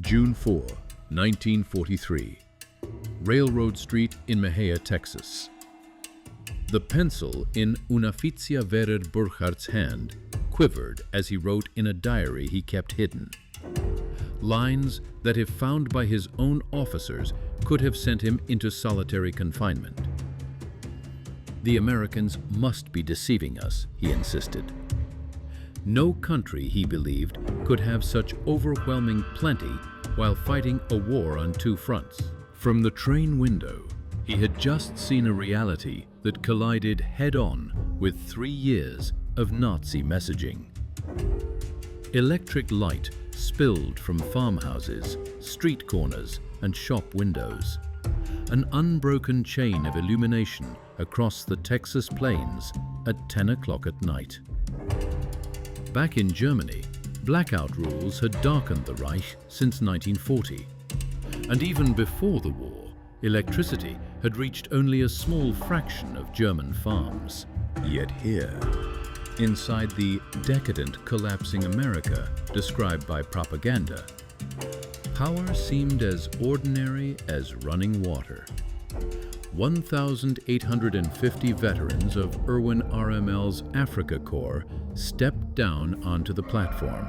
June 4, 1943. Railroad Street in Mejia, Texas. The pencil in Unafizia Verer Burkhardt's hand quivered as he wrote in a diary he kept hidden. Lines that, if found by his own officers, could have sent him into solitary confinement. The Americans must be deceiving us, he insisted. No country, he believed, could have such overwhelming plenty while fighting a war on two fronts. From the train window, he had just seen a reality that collided head-on with 3 years of Nazi messaging. Electric light spilled from farmhouses, street corners, and shop windows. An unbroken chain of illumination across the Texas plains at 10 o'clock at night. Back in Germany, blackout rules had darkened the Reich since 1940. And even before the war, electricity had reached only a small fraction of German farms. Yet here, inside the decadent, collapsing America described by propaganda, power seemed as ordinary as running water. 1,850 veterans of Irwin RML's Africa Corps stepped down onto the platform.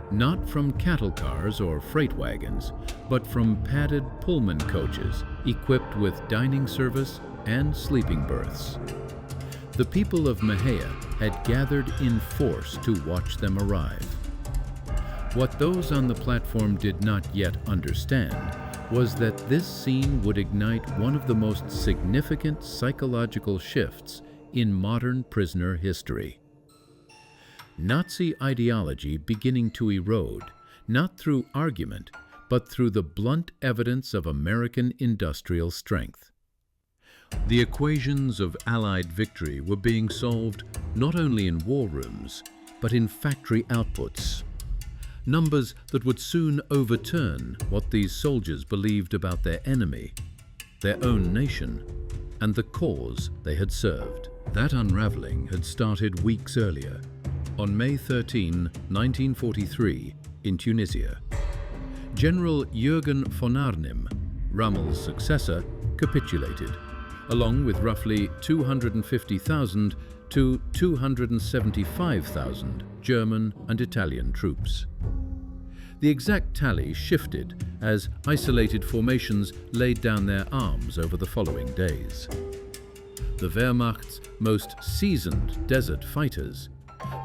Not from cattle cars or freight wagons, but from padded Pullman coaches equipped with dining service and sleeping berths. The people of Mejia had gathered in force to watch them arrive. What those on the platform did not yet understand was that this scene would ignite one of the most significant psychological shifts in modern prisoner history. Nazi ideology beginning to erode, not through argument, but through the blunt evidence of American industrial strength. The equations of Allied victory were being solved not only in war rooms, but in factory outputs. Numbers that would soon overturn what these soldiers believed about their enemy, their own nation, and the cause they had served. That unraveling had started weeks earlier, on May 13, 1943, in Tunisia. General Jürgen von Arnim, Rommel's successor, capitulated, along with roughly 250,000 to 275,000 German and Italian troops. The exact tally shifted as isolated formations laid down their arms over the following days. The Wehrmacht's most seasoned desert fighters,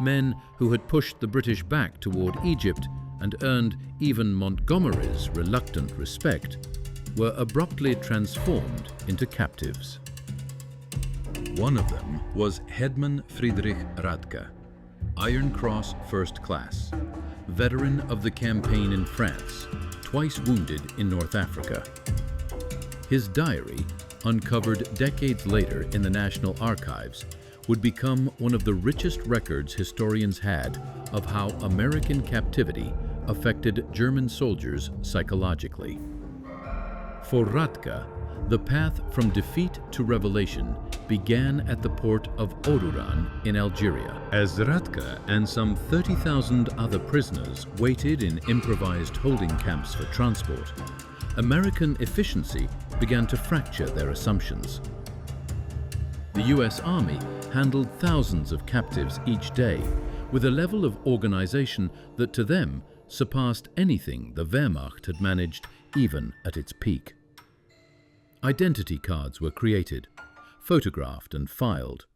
men who had pushed the British back toward Egypt and earned even Montgomery's reluctant respect, were abruptly transformed into captives. One of them was Hetman Friedrich Radke, Iron Cross First Class, veteran of the campaign in France, twice wounded in North Africa. His diary, uncovered decades later in the National Archives, would become one of the richest records historians had of how American captivity affected German soldiers psychologically. For Radke, the path from defeat to revelation began at the port of Oruran in Algeria. As Radke and some 30,000 other prisoners waited in improvised holding camps for transport, American efficiency began to fracture their assumptions. The US Army handled thousands of captives each day with a level of organization that to them surpassed anything the Wehrmacht had managed even at its peak. Identity cards were created, photographed and filed.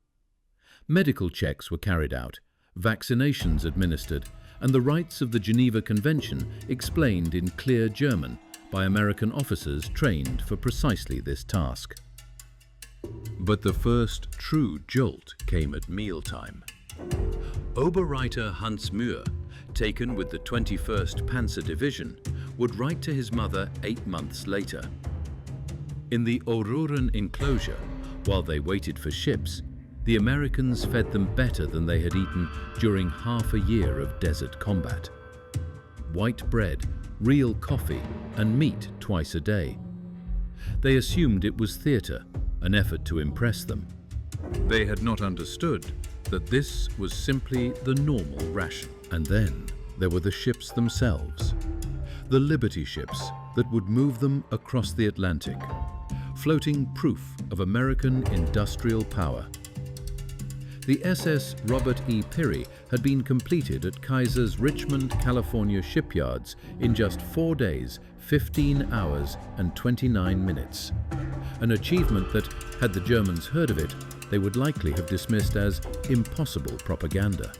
Medical checks were carried out, vaccinations administered, and the rights of the Geneva Convention explained in clear German by American officers trained for precisely this task. But the first true jolt came at mealtime. Oberreiter Hans Mühr, taken with the 21st Panzer Division, would write to his mother 8 months later. In the Oruran enclosure, while they waited for ships, the Americans fed them better than they had eaten during half a year of desert combat. White bread, real coffee, and meat twice a day. They assumed it was theater, an effort to impress them. They had not understood that this was simply the normal ration. And then there were the ships themselves. the Liberty ships that would move them across the Atlantic, floating proof of American industrial power. The SS Robert E. Peary had been completed at Kaiser's Richmond, California shipyards in just 4 days, 15 hours and 29 minutes. An achievement that, had the Germans heard of it, they would likely have dismissed as impossible propaganda.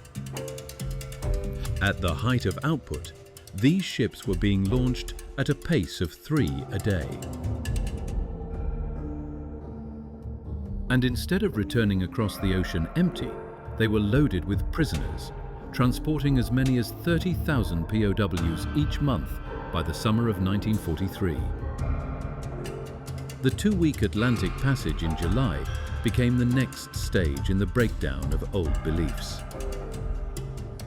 At the height of output, these ships were being launched at a pace of 3 a day. And instead of returning across the ocean empty, they were loaded with prisoners, transporting as many as 30,000 POWs each month by the summer of 1943. The 2-week Atlantic passage in July became the next stage in the breakdown of old beliefs.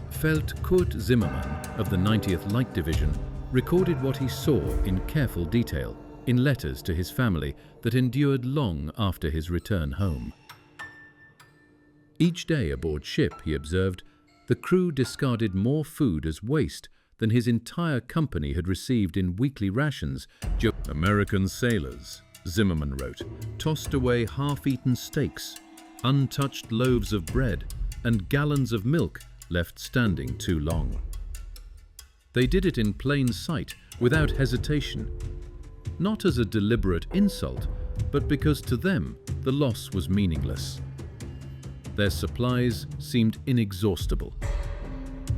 Felt Kurt Zimmermann of the 90th Light Division recorded what he saw in careful detail in letters to his family that endured long after his return home. Each day aboard ship, he observed, the crew discarded more food as waste than his entire company had received in weekly rations. American sailors, Zimmermann wrote, tossed away half-eaten steaks, untouched loaves of bread, and gallons of milk left standing too long. They did it in plain sight, without hesitation, not as a deliberate insult, but because to them the loss was meaningless. Their supplies seemed inexhaustible.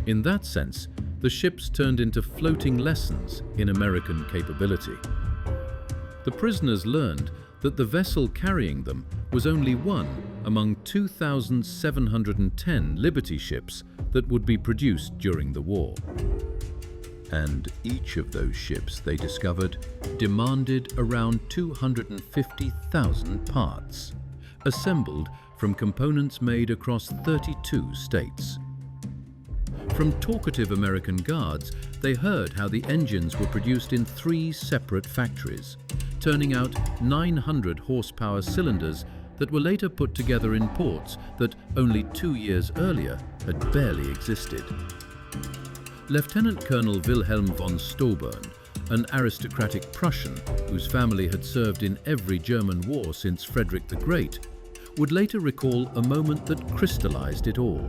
In that sense, the ships turned into floating lessons in American capability. The prisoners learned that the vessel carrying them was only one among 2,710 Liberty ships that would be produced during the war. And each of those ships, they discovered, demanded around 250,000 parts, assembled from components made across 32 states. From talkative American guards, they heard how the engines were produced in 3 separate factories, turning out 900 horsepower cylinders that were later put together in ports that only 2 years earlier had barely existed. Lieutenant Colonel Wilhelm von Stauburn, an aristocratic Prussian whose family had served in every German war since Frederick the Great, would later recall a moment that crystallized it all.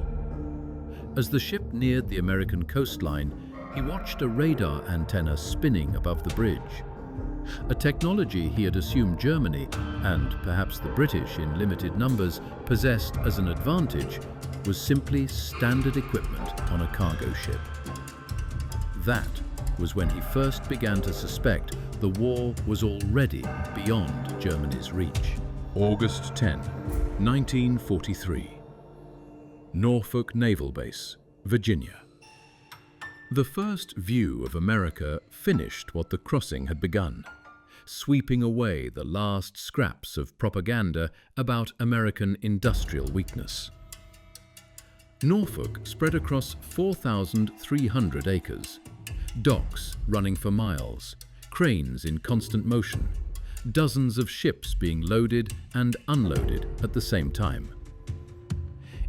As the ship neared the American coastline, he watched a radar antenna spinning above the bridge. A technology he had assumed Germany, and perhaps the British in limited numbers, possessed as an advantage, was simply standard equipment on a cargo ship. That was when he first began to suspect the war was already beyond Germany's reach. August 10, 1943. Norfolk Naval Base, Virginia. The first view of America finished what the crossing had begun, sweeping away the last scraps of propaganda about American industrial weakness. Norfolk spread across 4,300 acres, docks running for miles, cranes in constant motion, dozens of ships being loaded and unloaded at the same time.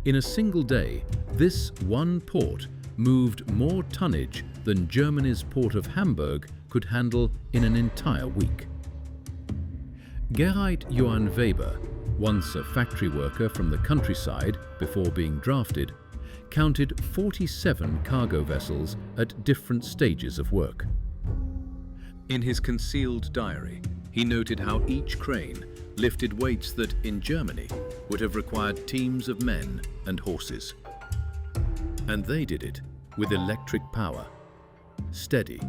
In a single day, this one port moved more tonnage than Germany's port of Hamburg could handle in an entire week. Gerrit Johann Weber, once a factory worker from the countryside before being drafted, counted 47 cargo vessels at different stages of work. In his concealed diary, he noted how each crane lifted weights that, in Germany, would have required teams of men and horses. And they did it with electric power, steady,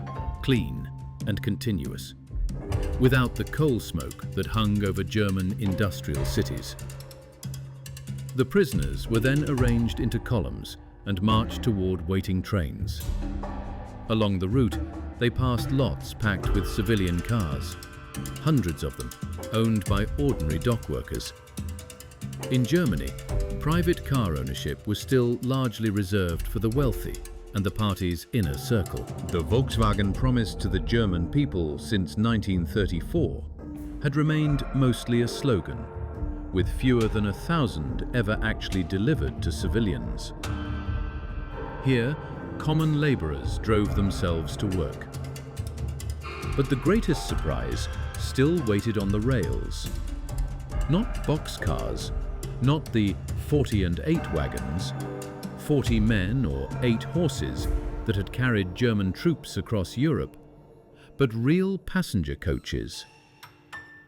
clean, and continuous, without the coal smoke that hung over German industrial cities. The prisoners were then arranged into columns and marched toward waiting trains. Along the route, they passed lots packed with civilian cars, hundreds of them owned by ordinary dock workers. In Germany, private car ownership was still largely reserved for the wealthy and the party's inner circle. The Volkswagen promised to the German people since 1934 had remained mostly a slogan, with fewer than 1,000 ever actually delivered to civilians. Here, common laborers drove themselves to work. But the greatest surprise still waited on the rails. Not boxcars, not the 40 and 8 wagons, 40 men or 8 horses that had carried German troops across Europe, but real passenger coaches.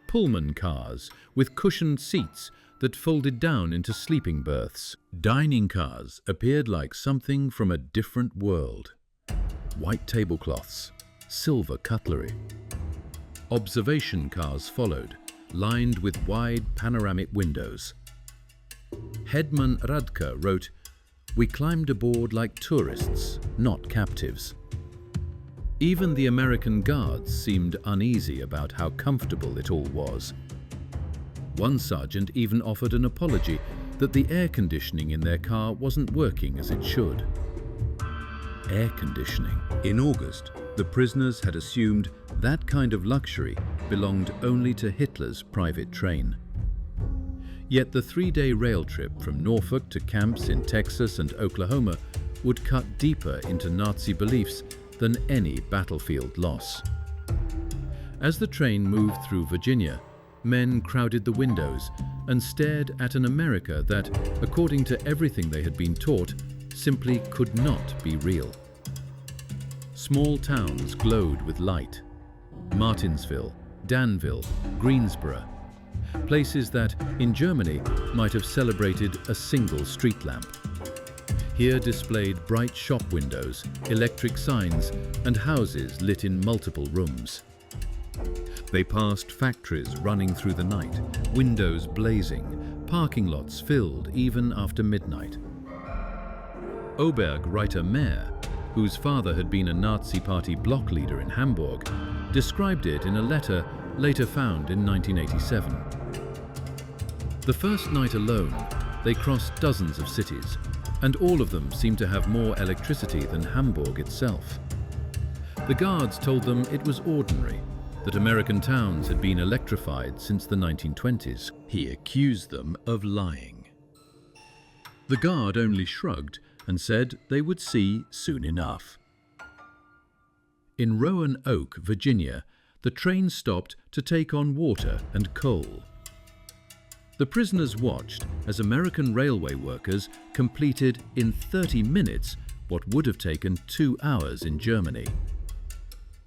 Pullman cars with cushioned seats that folded down into sleeping berths. Dining cars appeared like something from a different world. White tablecloths, silver cutlery. Observation cars followed, lined with wide panoramic windows. Headman Radke wrote, "We climbed aboard like tourists, not captives." Even the American guards seemed uneasy about how comfortable it all was. One sergeant even offered an apology that the air conditioning in their car wasn't working as it should. Air conditioning. In August, the prisoners had assumed that kind of luxury belonged only to Hitler's private train. Yet the 3-day rail trip from Norfolk to camps in Texas and Oklahoma would cut deeper into Nazi beliefs than any battlefield loss. As the train moved through Virginia, men crowded the windows and stared at an America that, according to everything they had been taught, simply could not be real. Small towns glowed with light. Martinsville, Danville, Greensboro. Places that, in Germany, might have celebrated a single street lamp. Here displayed bright shop windows, electric signs, and houses lit in multiple rooms. They passed factories running through the night, windows blazing, parking lots filled even after midnight. Oberg-Reiter Mayer, whose father had been a Nazi Party block leader in Hamburg, described it in a letter later found in 1987. The first night alone, they crossed dozens of cities, and all of them seemed to have more electricity than Hamburg itself. The guards told them it was ordinary, that American towns had been electrified since the 1920s. He accused them of lying. The guard only shrugged and said they would see soon enough. In Roanoke, Virginia, the train stopped to take on water and coal. The prisoners watched as American railway workers completed in 30 minutes what would have taken 2 hours in Germany.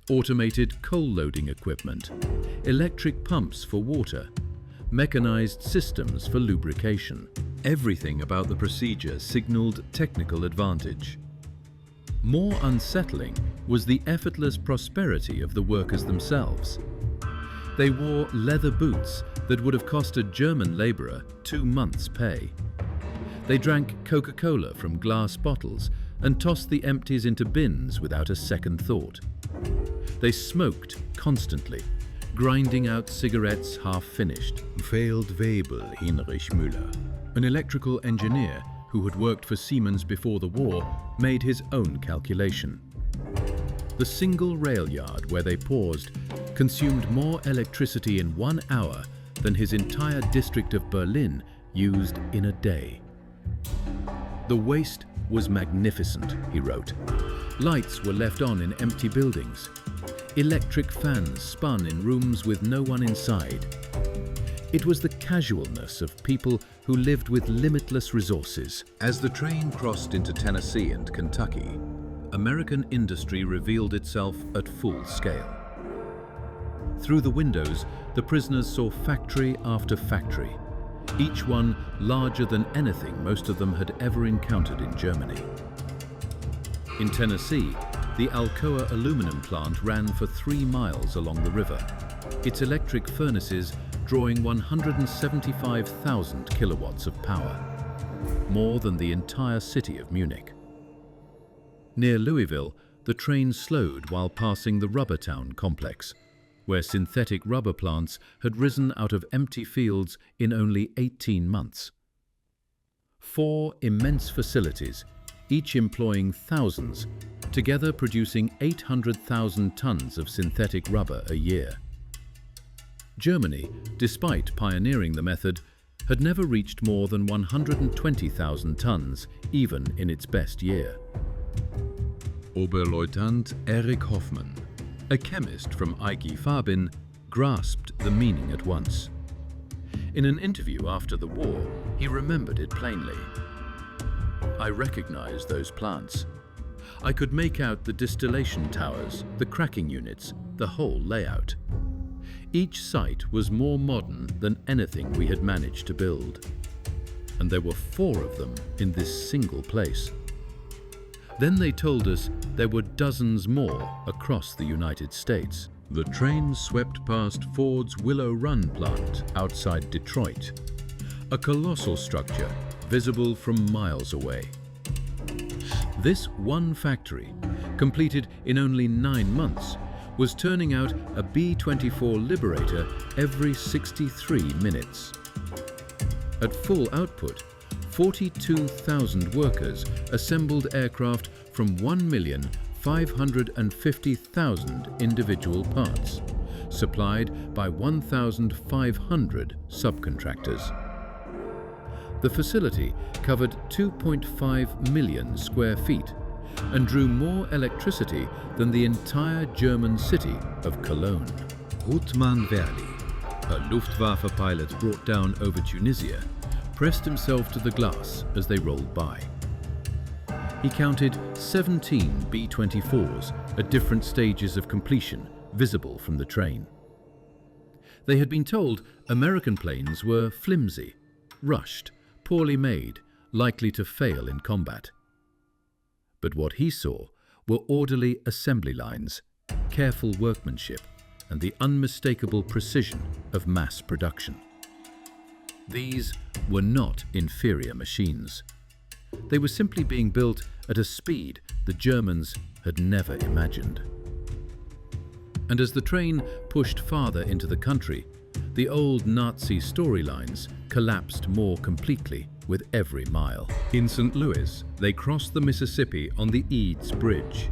Automated coal loading equipment, electric pumps for water, mechanized systems for lubrication. Everything about the procedure signaled technical advantage. More unsettling was the effortless prosperity of the workers themselves. They wore leather boots that would have cost a German laborer 2 months' pay. They drank Coca-Cola from glass bottles and tossed the empties into bins without a second thought. They smoked constantly, grinding out cigarettes half-finished. Failed Webel Heinrich Müller, an electrical engineer who had worked for Siemens before the war, made his own calculation. The single rail yard where they paused consumed more electricity in 1 hour than his entire district of Berlin used in a day. The waste was magnificent, he wrote. Lights were left on in empty buildings. Electric fans spun in rooms with no one inside. It was the casualness of people who lived with limitless resources. As the train crossed into Tennessee and Kentucky, American industry revealed itself at full scale. Through the windows, the prisoners saw factory after factory, each one larger than anything most of them had ever encountered in Germany. In Tennessee, the Alcoa aluminum plant ran for 3 miles along the river, its electric furnaces drawing 175,000 kilowatts of power, more than the entire city of Munich. Near Louisville, the train slowed while passing the Rubber Town complex, where synthetic rubber plants had risen out of empty fields in only 18 months. 4 immense facilities, each employing thousands, together producing 800,000 tons of synthetic rubber a year. Germany, despite pioneering the method, had never reached more than 120,000 tons, even in its best year. Oberleutnant Erich Hoffmann, A chemist from Archival grasped the meaning at once. In an interview after the war, he remembered it plainly. I recognized those plants. I could make out the distillation towers, the cracking units, the whole layout. Each site was more modern than anything we had managed to build. And there were 4 of them in this single place. Then they told us there were dozens more across the United States. The train swept past Ford's Willow Run plant outside Detroit, a colossal structure visible from miles away. This one factory, completed in only 9 months, was turning out a B-24 Liberator every 63 minutes. At full output, 42,000 workers assembled aircraft from 1,550,000 individual parts, supplied by 1,500 subcontractors. The facility covered 2.5 million square feet and drew more electricity than the entire German city of Cologne. Ruthmann Verli, a Luftwaffe pilot brought down over Tunisia, pressed himself to the glass as they rolled by. He counted 17 B-24s at different stages of completion, visible from the train. They had been told American planes were flimsy, rushed, poorly made, likely to fail in combat. But what he saw were orderly assembly lines, careful workmanship, and the unmistakable precision of mass production. These were not inferior machines. They were simply being built at a speed the Germans had never imagined. And as the train pushed farther into the country, the old Nazi storylines collapsed more completely with every mile. In St. Louis, they crossed the Mississippi on the Eads Bridge.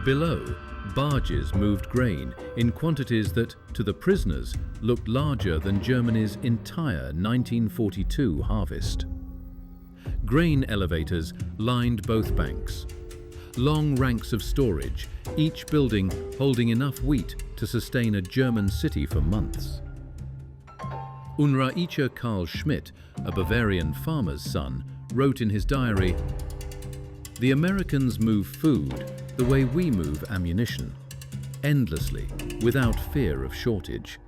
Below, barges moved grain in quantities that, to the prisoners, looked larger than Germany's entire 1942 harvest. Grain elevators lined both banks. Long ranks of storage, each building holding enough wheat to sustain a German city for months. Unreicher Karl Schmidt, a Bavarian farmer's son, wrote in his diary, "The Americans move food the way we move ammunition, endlessly, without fear of shortage.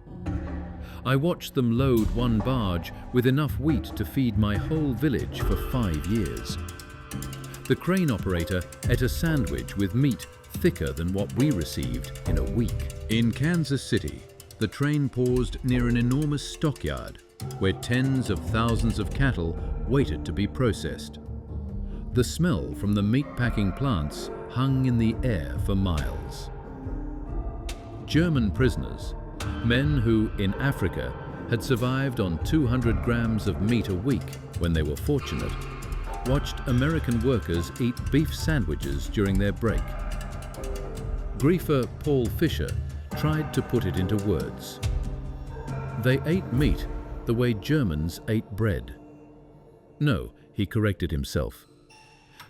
I watched them load one barge with enough wheat to feed my whole village for 5 years. The crane operator ate a sandwich with meat thicker than what we received in a week." In Kansas City, the train paused near an enormous stockyard where tens of thousands of cattle waited to be processed. The smell from the meat-packing plants hung in the air for miles. German prisoners, men who, in Africa, had survived on 200 grams of meat a week when they were fortunate, watched American workers eat beef sandwiches during their break. Griefer Paul Fischer tried to put it into words. They ate meat the way Germans ate bread. No, he corrected himself.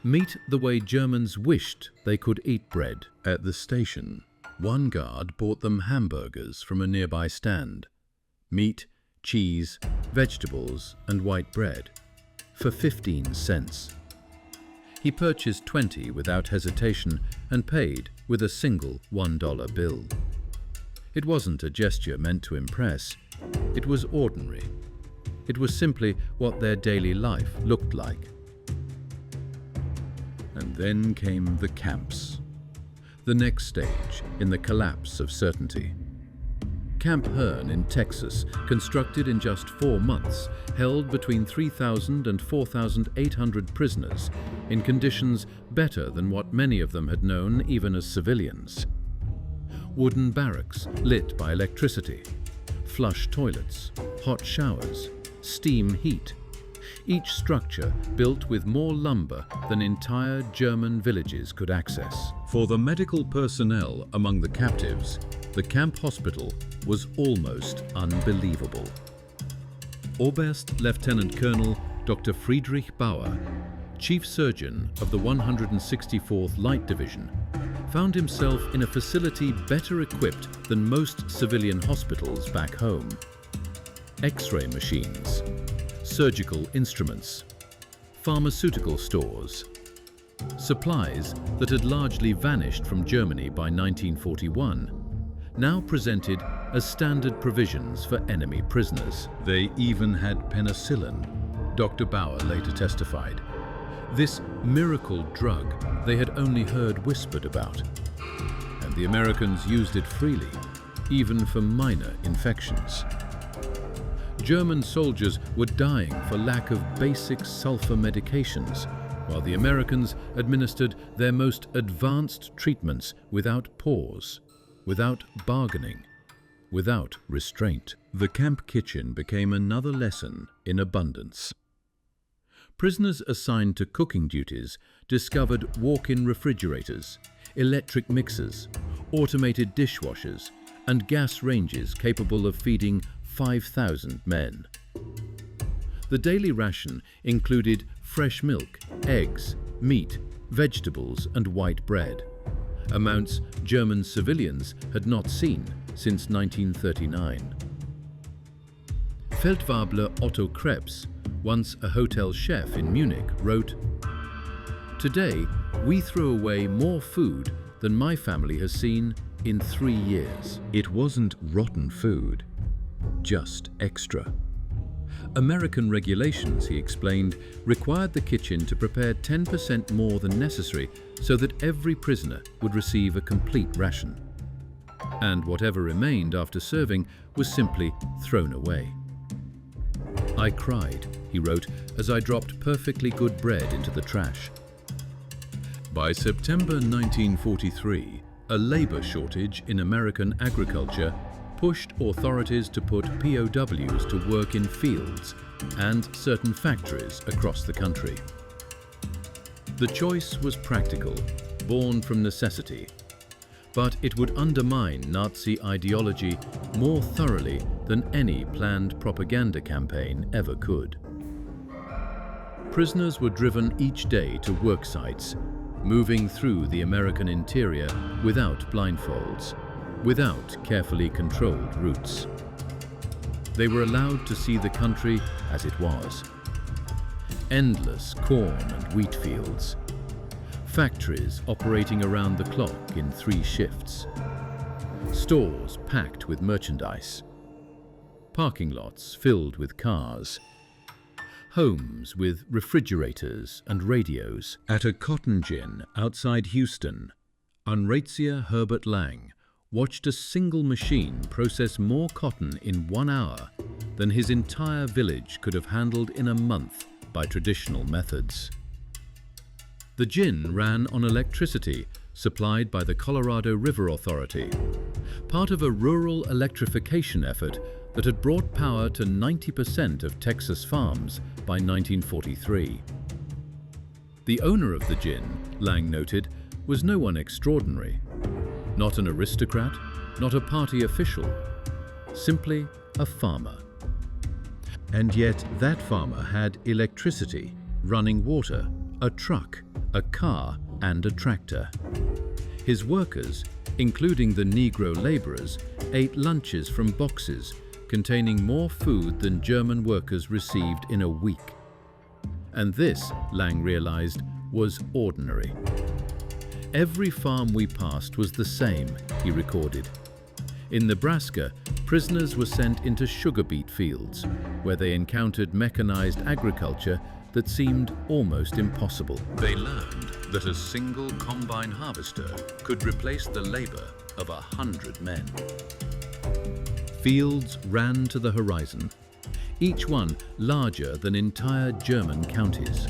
Meat the way Germans wished they could eat bread. At the station, one guard bought them hamburgers from a nearby stand. Meat, cheese, vegetables, and white bread, for 15 cents. He purchased 20 without hesitation and paid with a single $1 bill. It wasn't a gesture meant to impress. It was ordinary. It was simply what their daily life looked like. And then came the camps, the next stage in the collapse of certainty. Camp Hearn in Texas, constructed in just 4 months, held between 3,000 and 4,800 prisoners in conditions better than what many of them had known even as civilians. Wooden barracks lit by electricity, flush toilets, hot showers, steam heat. Each structure built with more lumber than entire German villages could access. For the medical personnel among the captives, the camp hospital was almost unbelievable. Oberst Lieutenant Colonel Dr. Friedrich Bauer, chief surgeon of the 164th Light Division, found himself in a facility better equipped than most civilian hospitals back home. X-ray machines, surgical instruments, pharmaceutical stores. Supplies that had largely vanished from Germany by 1941 now presented as standard provisions for enemy prisoners. They even had penicillin, Dr. Bauer later testified. This miracle drug they had only heard whispered about, and the Americans used it freely, even for minor infections. German soldiers were dying for lack of basic sulfur medications, while the Americans administered their most advanced treatments without pause, without bargaining, without restraint. The camp kitchen became another lesson in abundance. Prisoners assigned to cooking duties discovered walk-in refrigerators, electric mixers, automated dishwashers, and gas ranges capable of feeding 5,000 men. The daily ration included fresh milk, eggs, meat, vegetables, and white bread, amounts German civilians had not seen since 1939. Feldwebler Otto Krebs, once a hotel chef in Munich, wrote, "Today, we throw away more food than my family has seen in 3 years." It wasn't rotten food, just extra. American regulations, he explained, required the kitchen to prepare 10% more than necessary so that every prisoner would receive a complete ration. And whatever remained after serving was simply thrown away. "I cried," he wrote, "as I dropped perfectly good bread into the trash." By September 1943, a labor shortage in American agriculture pushed authorities to put POWs to work in fields and certain factories across the country. The choice was practical, born from necessity, but it would undermine Nazi ideology more thoroughly than any planned propaganda campaign ever could. Prisoners were driven each day to work sites, moving through the American interior without blindfolds, without carefully controlled routes. They were allowed to see the country as it was. Endless corn and wheat fields, factories operating around the clock in 3 shifts, stores packed with merchandise, parking lots filled with cars, homes with refrigerators and radios. At a cotton gin outside Houston, Unratia Herbert Lang watched a single machine process more cotton in 1 hour than his entire village could have handled in a month by traditional methods. The gin ran on electricity supplied by the Colorado River Authority, part of a rural electrification effort that had brought power to 90% of Texas farms by 1943. The owner of the gin, Lang noted, was no one extraordinary. Not an aristocrat, not a party official, simply a farmer. And yet that farmer had electricity, running water, a truck, a car, and a tractor. His workers, including the Negro laborers, ate lunches from boxes containing more food than German workers received in a week. And this, Lang realized, was ordinary. Every farm we passed was the same, he recorded. In Nebraska, prisoners were sent into sugar beet fields, where they encountered mechanized agriculture that seemed almost impossible. They learned that a single combine harvester could replace the labor of 100 men. Fields ran to the horizon, each one larger than entire German counties.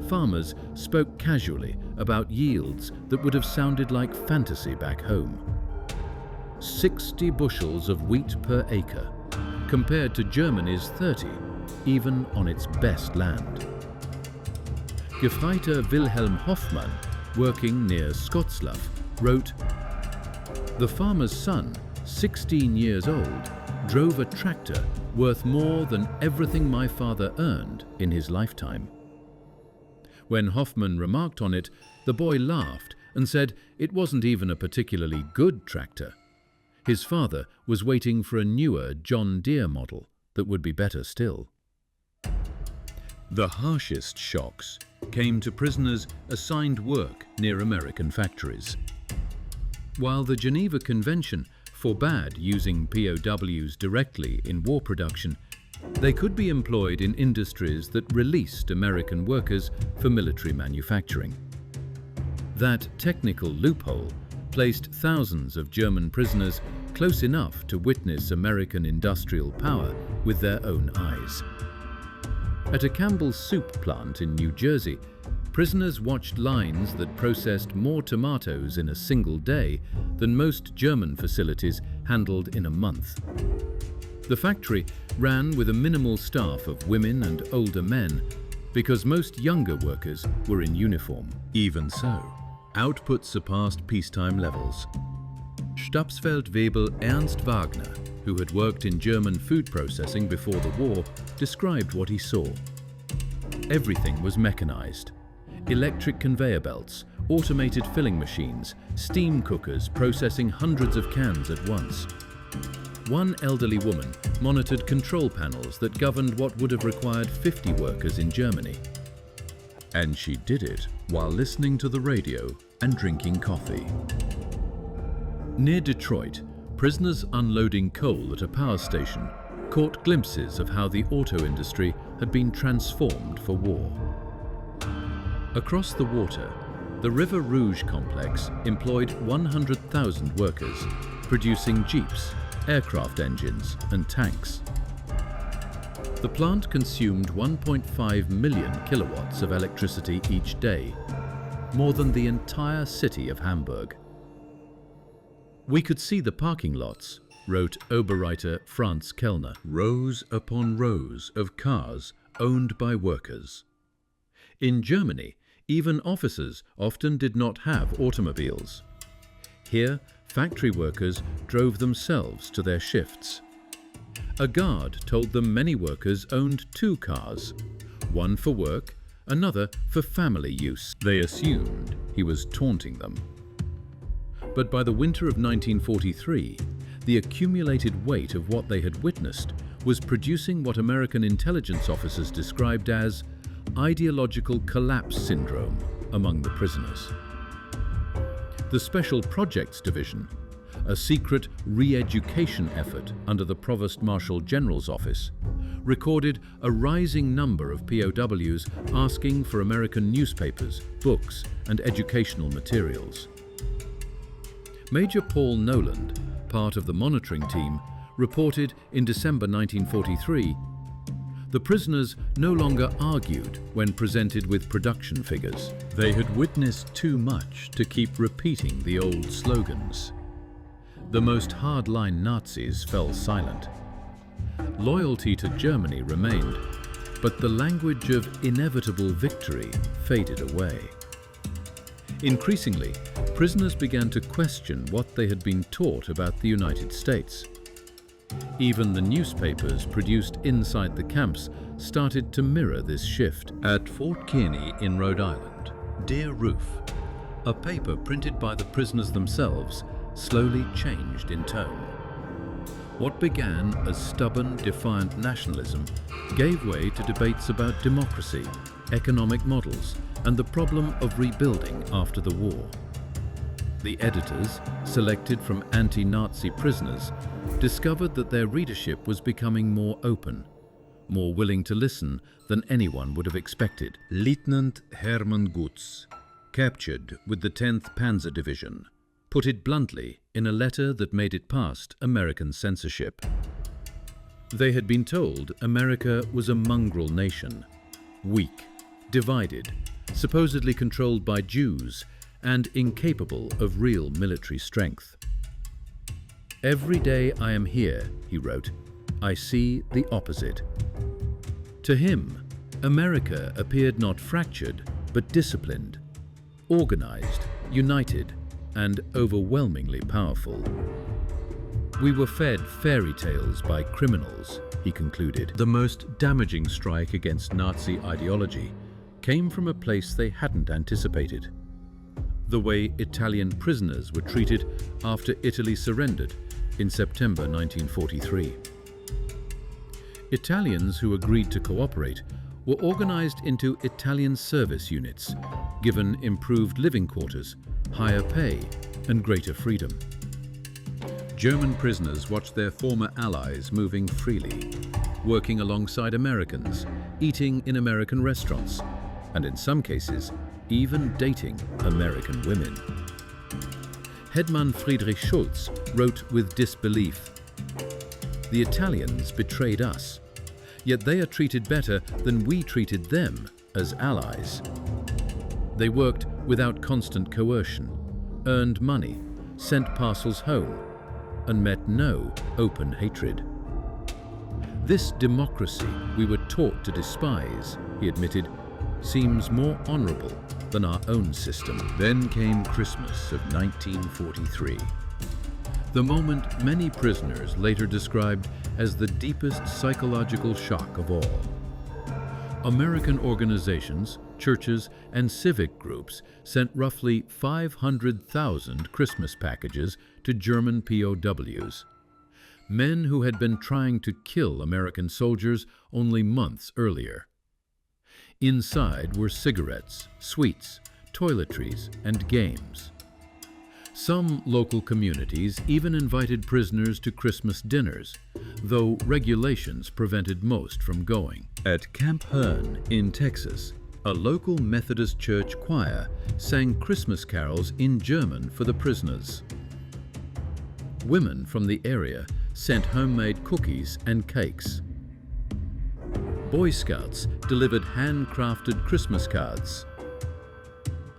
Farmers spoke casually about yields that would have sounded like fantasy back home. 60 bushels of wheat per acre, compared to Germany's 30, even on its best land. Gefreiter Wilhelm Hoffmann, working near Skotzlaff, wrote, "The farmer's son, 16 years old, drove a tractor worth more than everything my father earned in his lifetime." When Hoffmann remarked on it, the boy laughed and said it wasn't even a particularly good tractor. His father was waiting for a newer John Deere model that would be better still. The harshest shocks came to prisoners assigned work near American factories. While the Geneva Convention forbade using POWs directly in war production, they could be employed in industries that released American workers for military manufacturing. That technical loophole placed thousands of German prisoners close enough to witness American industrial power with their own eyes. At a Campbell's soup plant in New Jersey, prisoners watched lines that processed more tomatoes in a single day than most German facilities handled in a month. The factory ran with a minimal staff of women and older men because most younger workers were in uniform. Even so, output surpassed peacetime levels. Stabsfeldwebel Ernst Wagner, who had worked in German food processing before the war, described what he saw. Everything was mechanized. Electric conveyor belts, automated filling machines, steam cookers processing hundreds of cans at once. One elderly woman monitored control panels that governed what would have required 50 workers in Germany. And she did it while listening to the radio and drinking coffee. Near Detroit, prisoners unloading coal at a power station caught glimpses of how the auto industry had been transformed for war. Across the water, the River Rouge complex employed 100,000 workers, producing jeeps, aircraft engines, and tanks. The plant consumed 1.5 million kilowatts of electricity each day, more than the entire city of Hamburg. "We could see the parking lots," wrote Oberreiter Franz Kellner, "rows upon rows of cars owned by workers." In Germany, even officers often did not have automobiles. Here, factory workers drove themselves to their shifts. A guard told them many workers owned 2 cars, one for work, another for family use. They assumed he was taunting them. But by the winter of 1943, the accumulated weight of what they had witnessed was producing what American intelligence officers described as ideological collapse syndrome among the prisoners. The Special Projects Division, a secret re-education effort under the Provost Marshal General's office, recorded a rising number of POWs asking for American newspapers, books, and educational materials. Major Paul Noland, part of the monitoring team, reported in December 1943, "The prisoners no longer argued when presented with production figures. They had witnessed too much to keep repeating the old slogans. The most hardline Nazis fell silent. Loyalty to Germany remained, but the language of inevitable victory faded away." Increasingly, prisoners began to question what they had been taught about the United States. Even the newspapers produced inside the camps started to mirror this shift. At Fort Kearny in Rhode Island, Dear Roof, a paper printed by the prisoners themselves, slowly changed in tone. What began as stubborn, defiant nationalism gave way to debates about democracy, economic models, and the problem of rebuilding after the war. The editors, selected from anti-Nazi prisoners, discovered that their readership was becoming more open, more willing to listen than anyone would have expected. Lieutenant Hermann Gutz, captured with the 10th Panzer Division, put it bluntly in a letter that made it past American censorship. They had been told America was a mongrel nation, weak, divided, supposedly controlled by Jews, and incapable of real military strength. "Every day I am here," he wrote, "I see the opposite." To him, America appeared not fractured, but disciplined, organized, united, and overwhelmingly powerful. "We were fed fairy tales by criminals," he concluded. The most damaging strike against Nazi ideology came from a place they hadn't anticipated: the way Italian prisoners were treated after Italy surrendered in September 1943. Italians who agreed to cooperate were organized into Italian service units, given improved living quarters, higher pay, and greater freedom. German prisoners watched their former allies moving freely, working alongside Americans, eating in American restaurants, and in some cases, even dating American women. Headman Friedrich Schulz wrote with disbelief, "The Italians betrayed us, yet they are treated better than we treated them as allies. They worked without constant coercion, earned money, sent parcels home, and met no open hatred. This democracy we were taught to despise," he admitted, "seems more honorable than our own system." Then came Christmas of 1943. The moment many prisoners later described as the deepest psychological shock of all. American organizations, churches, and civic groups sent roughly 500,000 Christmas packages to German POWs, men who had been trying to kill American soldiers only months earlier. Inside were cigarettes, sweets, toiletries, and games. Some local communities even invited prisoners to Christmas dinners, though regulations prevented most from going. At Camp Hearn in Texas, a local Methodist church choir sang Christmas carols in German for the prisoners. Women from the area sent homemade cookies and cakes. Boy Scouts delivered handcrafted Christmas cards.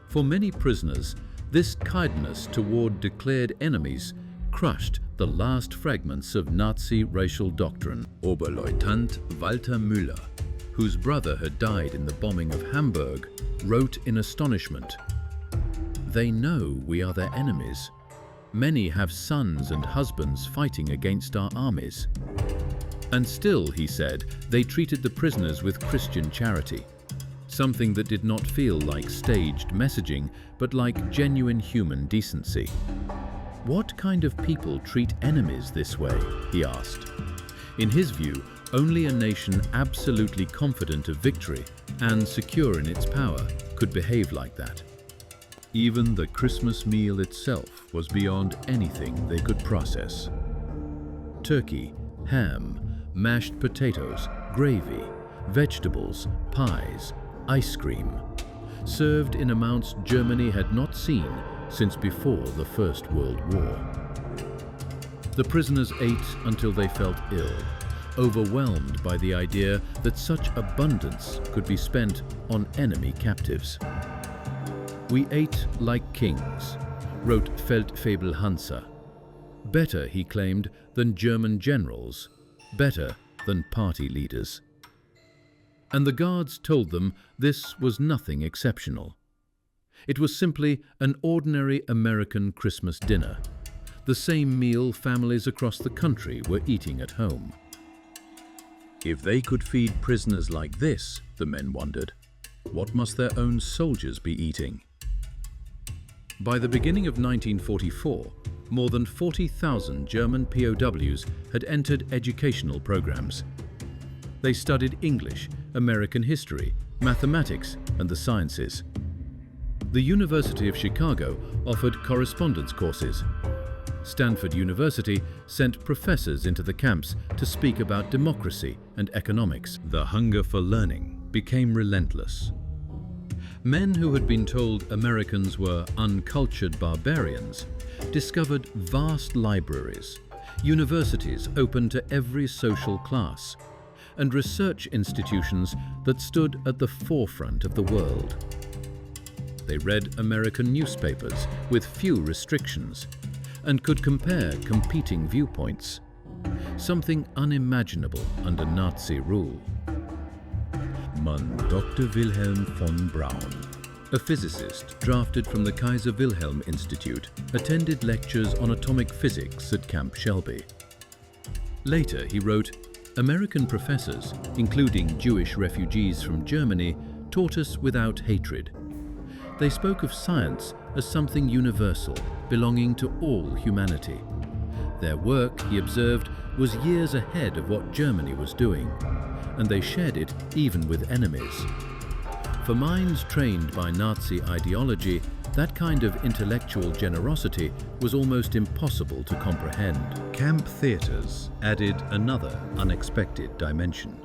For many prisoners, this kindness toward declared enemies crushed the last fragments of Nazi racial doctrine. Oberleutnant Walter Müller, whose brother had died in the bombing of Hamburg, wrote in astonishment, "They know we are their enemies. Many have sons and husbands fighting against our armies. And still," he said, "they treated the prisoners with Christian charity, something that did not feel like staged messaging, but like genuine human decency." What kind of people treat enemies this way, he asked. In his view, only a nation absolutely confident of victory and secure in its power could behave like that. Even the Christmas meal itself was beyond anything they could process. Turkey, ham, mashed potatoes, gravy, vegetables, pies, ice cream, served in amounts Germany had not seen since before the First World War. The prisoners ate until they felt ill, overwhelmed by the idea that such abundance could be spent on enemy captives. "We ate like kings," wrote Feldfebel Hansa. Better, he claimed, than German generals, better than party leaders. And the guards told them this was nothing exceptional. It was simply an ordinary American Christmas dinner, the same meal families across the country were eating at home. If they could feed prisoners like this, the men wondered, what must their own soldiers be eating? By the beginning of 1944, more than 40,000 German POWs had entered educational programs. They studied English, American history, mathematics, and the sciences. The University of Chicago offered correspondence courses. Stanford University sent professors into the camps to speak about democracy and economics. The hunger for learning became relentless. Men who had been told Americans were uncultured barbarians discovered vast libraries, universities open to every social class, and research institutions that stood at the forefront of the world. They read American newspapers with few restrictions and could compare competing viewpoints, something unimaginable under Nazi rule. Dr. Wilhelm von Braun, a physicist drafted from the Kaiser Wilhelm Institute, attended lectures on atomic physics at Camp Shelby. Later, he wrote, "American professors, including Jewish refugees from Germany, taught us without hatred. They spoke of science as something universal, belonging to all humanity. Their work, he observed, was years ahead of what Germany was doing, and they shared it even with enemies. For minds trained by Nazi ideology, that kind of intellectual generosity was almost impossible to comprehend. Camp theaters added another unexpected dimension.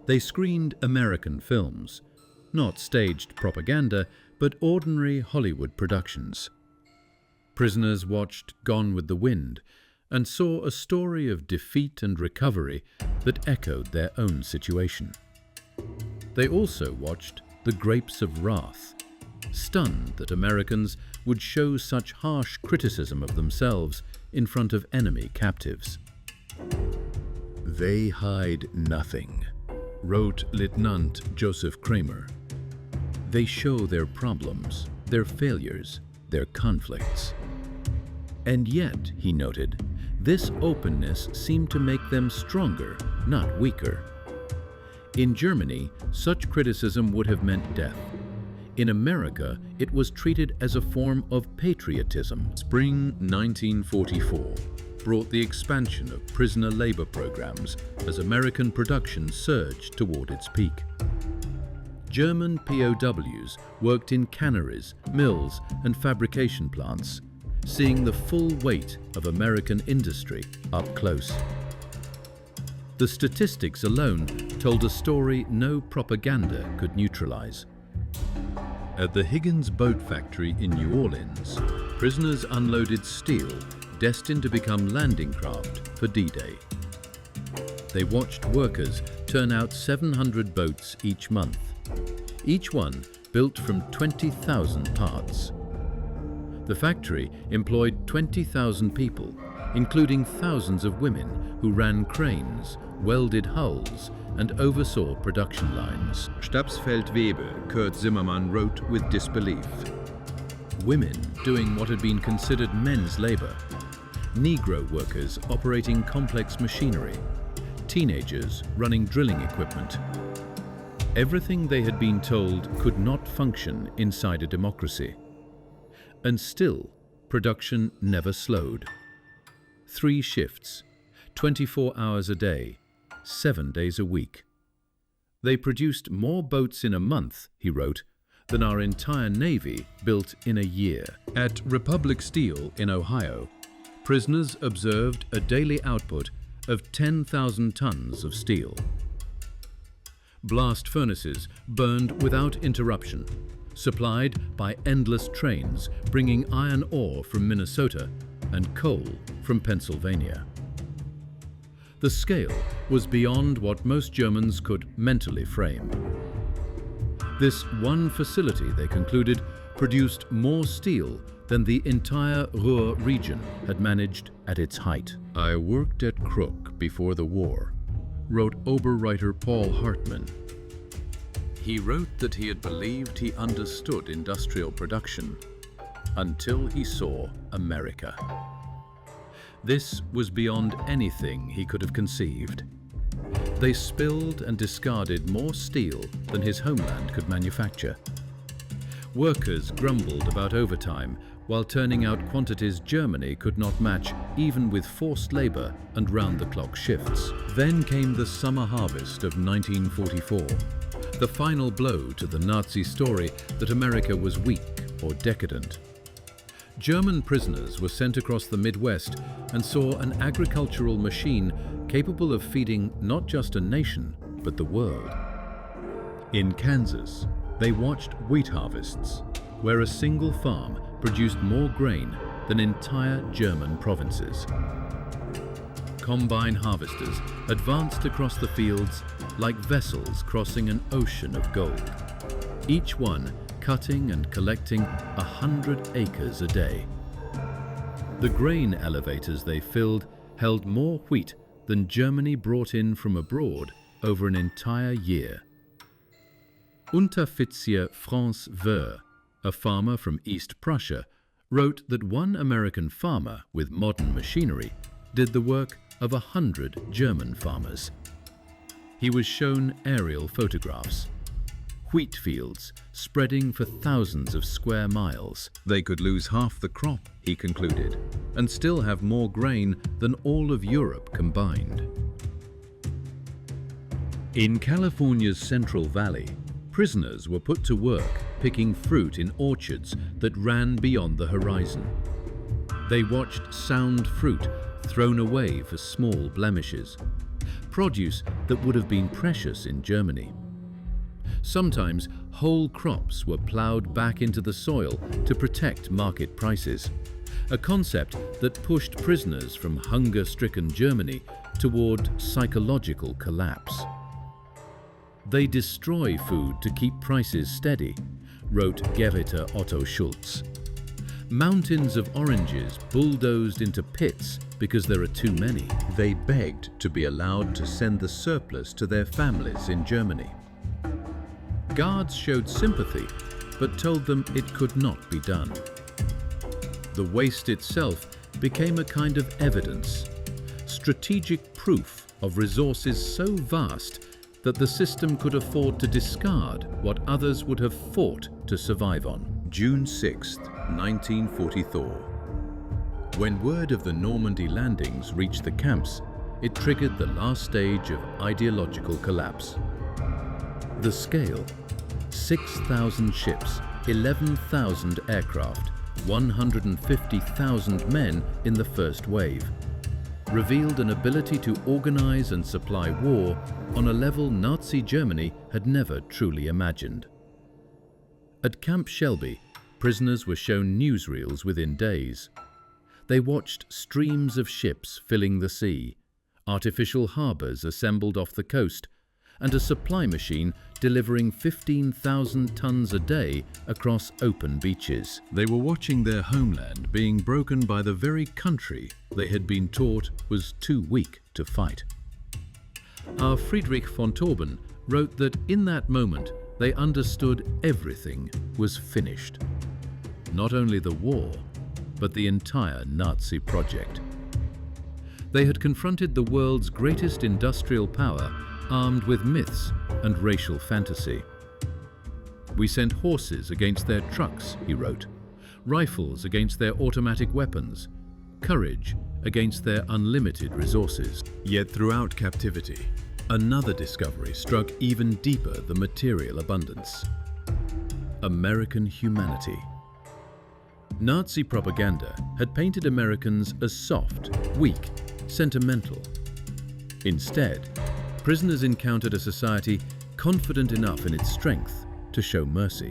They screened American films, not staged propaganda, but ordinary Hollywood productions. Prisoners watched Gone with the Wind and saw a story of defeat and recovery that echoed their own situation. They also watched The Grapes of Wrath, stunned that Americans would show such harsh criticism of themselves in front of enemy captives. "They hide nothing," wrote Lieutenant Joseph Kramer. "They show their problems, their failures, their conflicts." And yet, he noted, this openness seemed to make them stronger, not weaker. In Germany, such criticism would have meant death. In America, it was treated as a form of patriotism. Spring 1944 brought the expansion of prisoner labor programs as American production surged toward its peak. German POWs worked in canneries, mills, and fabrication plants, seeing the full weight of American industry up close. The statistics alone told a story no propaganda could neutralize. At the Higgins boat factory in New Orleans, prisoners unloaded steel destined to become landing craft for D-Day. They watched workers turn out 700 boats each month, each one built from 20,000 parts. The factory employed 20,000 people, including thousands of women who ran cranes, welded hulls, and oversaw production lines. Stabsfeldwebel, Kurt Zimmermann wrote with disbelief. Women doing what had been considered men's labor, Negro workers operating complex machinery, teenagers running drilling equipment. Everything they had been told could not function inside a democracy. And still, production never slowed. 3 shifts, 24 hours a day, 7 days a week. They produced more boats in a month, he wrote, than our entire Navy built in a year. At Republic Steel in Ohio, prisoners observed a daily output of 10,000 tons of steel. Blast furnaces burned without interruption, supplied by endless trains bringing iron ore from Minnesota and coal from Pennsylvania. The scale was beyond what most Germans could mentally frame. This one facility, they concluded, produced more steel than the entire Ruhr region had managed at its height. "I worked at Krupp before the war," wrote Oberreiter Paul Hartmann. He wrote that he had believed he understood industrial production until he saw America. This was beyond anything he could have conceived. They spilled and discarded more steel than his homeland could manufacture. Workers grumbled about overtime while turning out quantities Germany could not match even with forced labor and round-the-clock shifts. Then came the summer harvest of 1944, the final blow to the Nazi story that America was weak or decadent. German prisoners were sent across the Midwest and saw an agricultural machine capable of feeding not just a nation, but the world. In Kansas, they watched wheat harvests, where a single farm produced more grain than entire German provinces. Combine harvesters advanced across the fields like vessels crossing an ocean of gold, each one cutting and collecting 100 acres a day. The grain elevators they filled held more wheat than Germany brought in from abroad over an entire year. Unteroffizier Franz Wöhr, a farmer from East Prussia, wrote that one American farmer with modern machinery did the work of 100 German farmers. He was shown aerial photographs. wheat fields spreading for thousands of square miles. They could lose half the crop, he concluded, and still have more grain than all of Europe combined. In California's Central Valley, prisoners were put to work picking fruit in orchards that ran beyond the horizon. They watched sound fruit thrown away for small blemishes, produce that would have been precious in Germany. Sometimes whole crops were ploughed back into the soil to protect market prices, a concept that pushed prisoners from hunger-stricken Germany toward psychological collapse. They destroy food to keep prices steady, wrote Gerrit Otto Schulz. Mountains of oranges bulldozed into pits because there are too many. They begged to be allowed to send the surplus to their families in Germany. Guards showed sympathy, but told them it could not be done. The waste itself became a kind of evidence, strategic proof of resources so vast that the system could afford to discard what others would have fought to survive on. June 6, 1944. When word of the Normandy landings reached the camps, it triggered the last stage of ideological collapse. The scale: 6,000 ships, 11,000 aircraft, 150,000 men in the first wave, revealed an ability to organize and supply war on a level Nazi Germany had never truly imagined. At Camp Shelby, prisoners were shown newsreels within days. They watched streams of ships filling the sea, artificial harbors assembled off the coast, and a supply machine delivering 15,000 tons a day across open beaches. They were watching their homeland being broken by the very country they had been taught was too weak to fight. Our Friedrich von Torben wrote that in that moment they understood everything was finished. Not only the war, but the entire Nazi project. They had confronted the world's greatest industrial power armed with myths and racial fantasy. We sent horses against their trucks, he wrote, rifles against their automatic weapons, courage against their unlimited resources. Yet throughout captivity, another discovery struck even deeper the material abundance: American humanity. Nazi propaganda had painted Americans as soft, weak, sentimental. Instead, prisoners encountered a society confident enough in its strength to show mercy.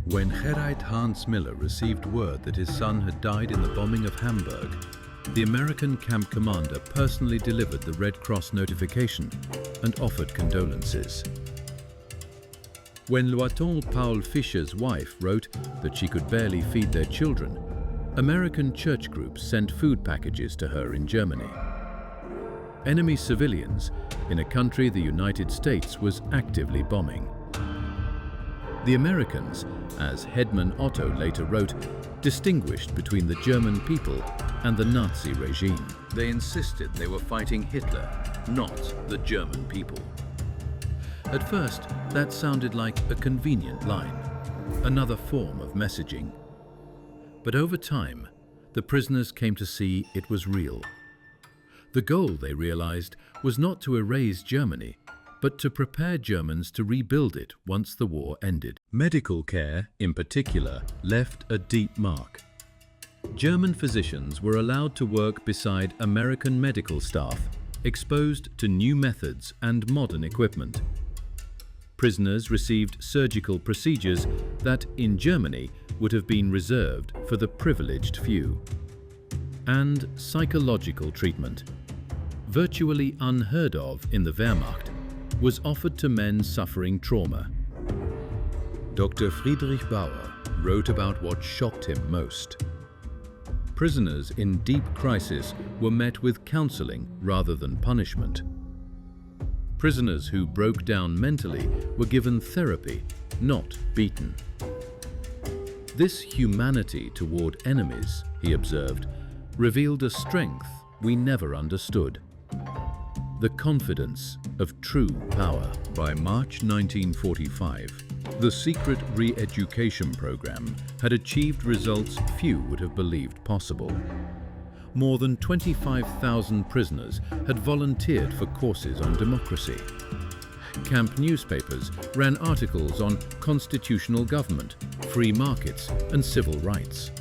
When Gerrit Hans Miller received word that his son had died in the bombing of Hamburg, the American camp commander personally delivered the Red Cross notification and offered condolences. When Lieutenant Paul Fischer's wife wrote that she could barely feed their children, American church groups sent food packages to her in Germany. Enemy civilians in a country the United States was actively bombing. The Americans, as Headman Otto later wrote, distinguished between the German people and the Nazi regime. They insisted they were fighting Hitler, not the German people. At first, that sounded like a convenient line, another form of messaging. But over time, the prisoners came to see it was real. The goal, they realized, was not to erase Germany, but to prepare Germans to rebuild it once the war ended. Medical care, in particular, left a deep mark. German physicians were allowed to work beside American medical staff, exposed to new methods and modern equipment. Prisoners received surgical procedures that, in Germany, would have been reserved for the privileged few. And psychological treatment, virtually unheard of in the Wehrmacht, was offered to men suffering trauma. Dr. Friedrich Bauer wrote about what shocked him most. Prisoners in deep crisis were met with counseling rather than punishment. Prisoners who broke down mentally were given therapy, not beaten. This humanity toward enemies, he observed, revealed a strength we never understood. the confidence of true power. By March 1945, the secret Reeducation program had achieved results few would have believed possible. More than 25,000 prisoners had volunteered for courses on democracy. Camp newspapers ran articles on constitutional government, free markets, and civil rights.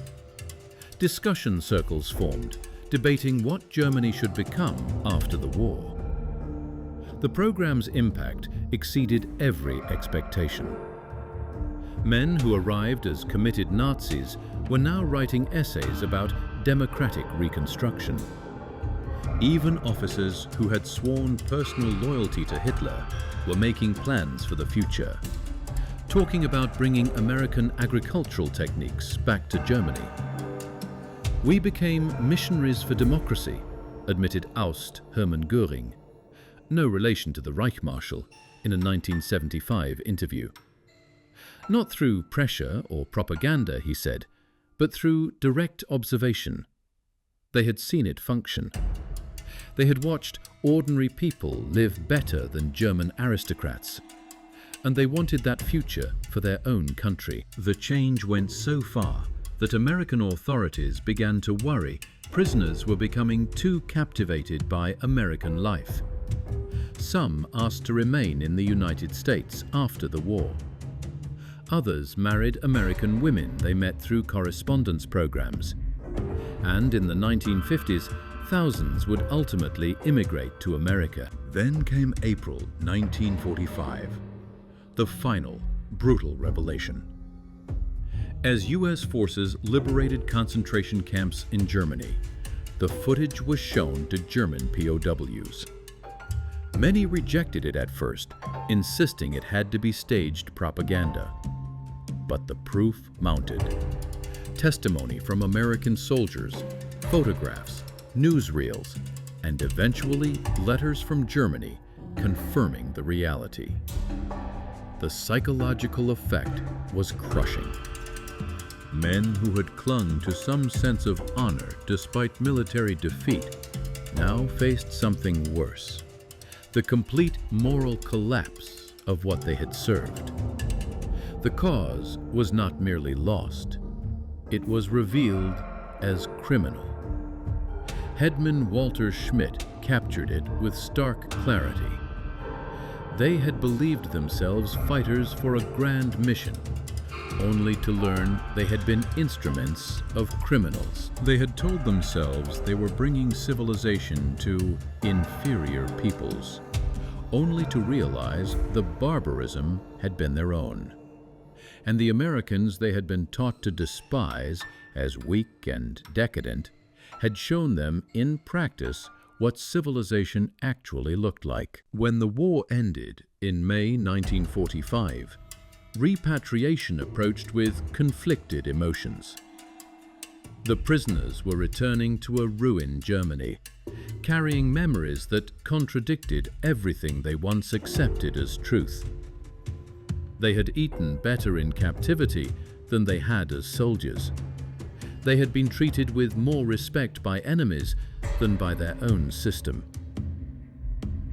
Discussion circles formed, debating what Germany should become after the war. The program's impact exceeded every expectation. Men who arrived as committed Nazis were now writing essays about democratic reconstruction. Even officers who had sworn personal loyalty to Hitler were making plans for the future, talking about bringing American agricultural techniques back to Germany. "We became missionaries for democracy," admitted Oust Hermann Göring, no relation to the Reich Marshal, in a 1975 interview. "Not through pressure or propaganda," he said, but through direct observation. They had seen it function. They had watched ordinary people live better than German aristocrats, and they wanted that future for their own country. The change went so far that American authorities began to worry prisoners were becoming too captivated by American life. Some asked to remain in the United States after the war. Others married American women they met through correspondence programs. And in the 1950s, thousands would ultimately immigrate to America. Then came April 1945, the final, brutal revelation. As US forces liberated concentration camps in Germany, the footage was shown to German POWs. Many rejected it at first, insisting it had to be staged propaganda. But the proof mounted. Testimony from American soldiers, photographs, newsreels, and eventually letters from Germany confirming the reality. The psychological effect was crushing. Men who had clung to some sense of honor despite military defeat now faced something worse: the complete moral collapse of what they had served. The cause was not merely lost, it was revealed as criminal. Headman Walter Schmidt captured it with stark clarity. They had believed themselves fighters for a grand mission, only to learn they had been instruments of criminals. They had told themselves they were bringing civilization to inferior peoples, only to realize the barbarism had been their own. And the Americans they had been taught to despise as weak and decadent had shown them in practice what civilization actually looked like. When the war ended in May 1945, repatriation approached with conflicted emotions. The prisoners were returning to a ruined Germany, carrying memories that contradicted everything they once accepted as truth. They had eaten better in captivity than they had as soldiers. They had been treated with more respect by enemies than by their own system.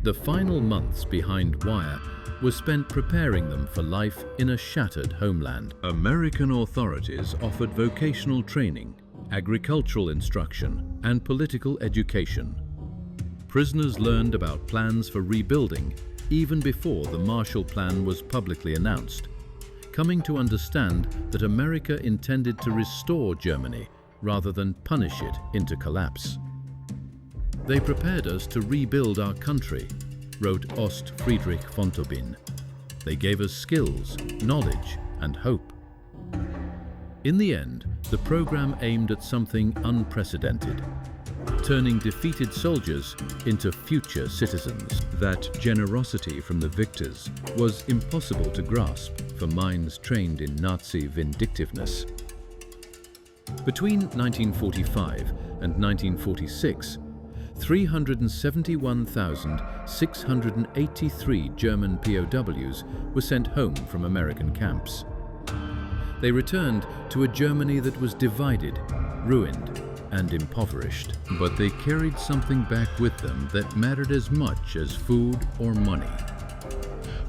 The final months behind wire were spent preparing them for life in a shattered homeland. American authorities offered vocational training, agricultural instruction, and political education. Prisoners learned about plans for rebuilding even before the Marshall Plan was publicly announced, coming to understand that America intended to restore Germany rather than punish it into collapse. "They prepared us to rebuild our country," wrote Ost Friedrich von Tobin. "They gave us skills, knowledge, and hope." In the end, the program aimed at something unprecedented: turning defeated soldiers into future citizens. That generosity from the victors was impossible to grasp for minds trained in Nazi vindictiveness. Between 1945 and 1946, 371,683 German POWs were sent home from American camps. They returned to a Germany that was divided, ruined, and impoverished, but they carried something back with them that mattered as much as food or money.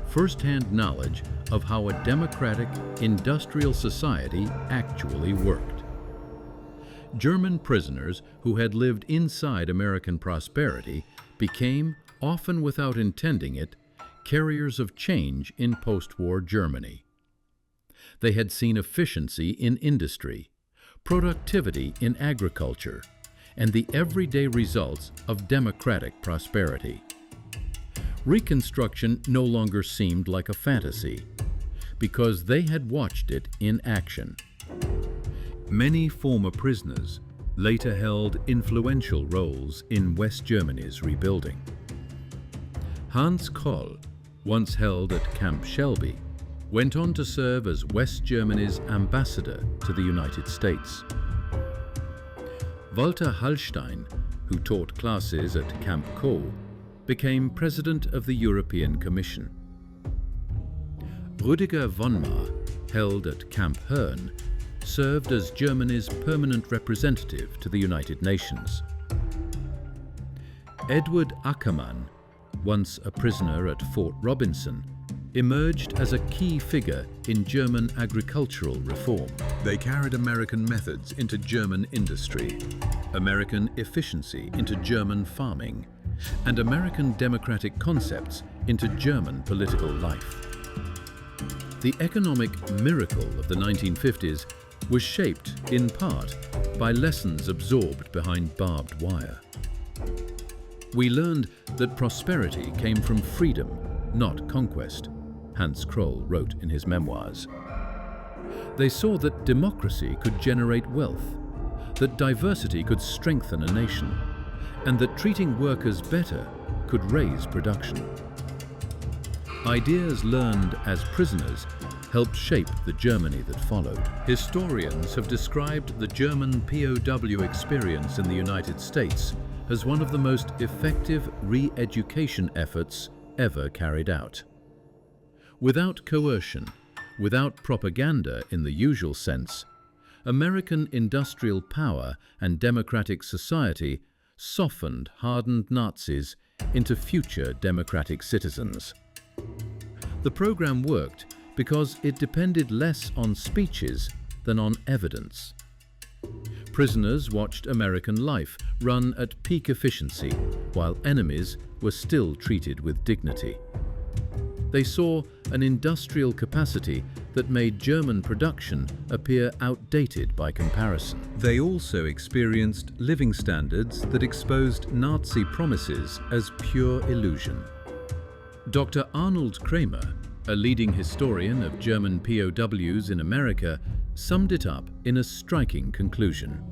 First-hand knowledge of how a democratic, industrial society actually worked. German prisoners who had lived inside American prosperity became, often without intending it, carriers of change in post-war Germany. They had seen efficiency in industry, productivity in agriculture, and the everyday results of democratic prosperity. Reconstruction no longer seemed like a fantasy, because they had watched it in action. Many former prisoners later held influential roles in West Germany's rebuilding. Hans Kroll, once held at Camp Shelby, went on to serve as West Germany's ambassador to the United States. Walter Hallstein, who taught classes at Camp Koh, became president of the European Commission. Rüdiger von Mar, held at Camp Herne, served as Germany's permanent representative to the United Nations. Edward Ackermann, once a prisoner at Fort Robinson, emerged as a key figure in German agricultural reform. They carried American methods into German industry, American efficiency into German farming, and American democratic concepts into German political life. The economic miracle of the 1950s was shaped, in part, by lessons absorbed behind barbed wire. We learned that prosperity came from freedom, not conquest, Hans Kroll wrote in his memoirs. They saw that democracy could generate wealth, that diversity could strengthen a nation, and that treating workers better could raise production. Ideas learned as prisoners helped shape the Germany that followed. Historians have described the German POW experience in the United States as one of the most effective re-education efforts ever carried out. Without coercion, without propaganda in the usual sense, American industrial power and democratic society softened hardened Nazis into future democratic citizens. The program worked because it depended less on speeches than on evidence. Prisoners watched American life run at peak efficiency, while enemies were still treated with dignity. They saw an industrial capacity that made German production appear outdated by comparison. They also experienced living standards that exposed Nazi promises as pure illusion. Dr. Arnold Kramer, a leading historian of German POWs in America, summed it up in a striking conclusion.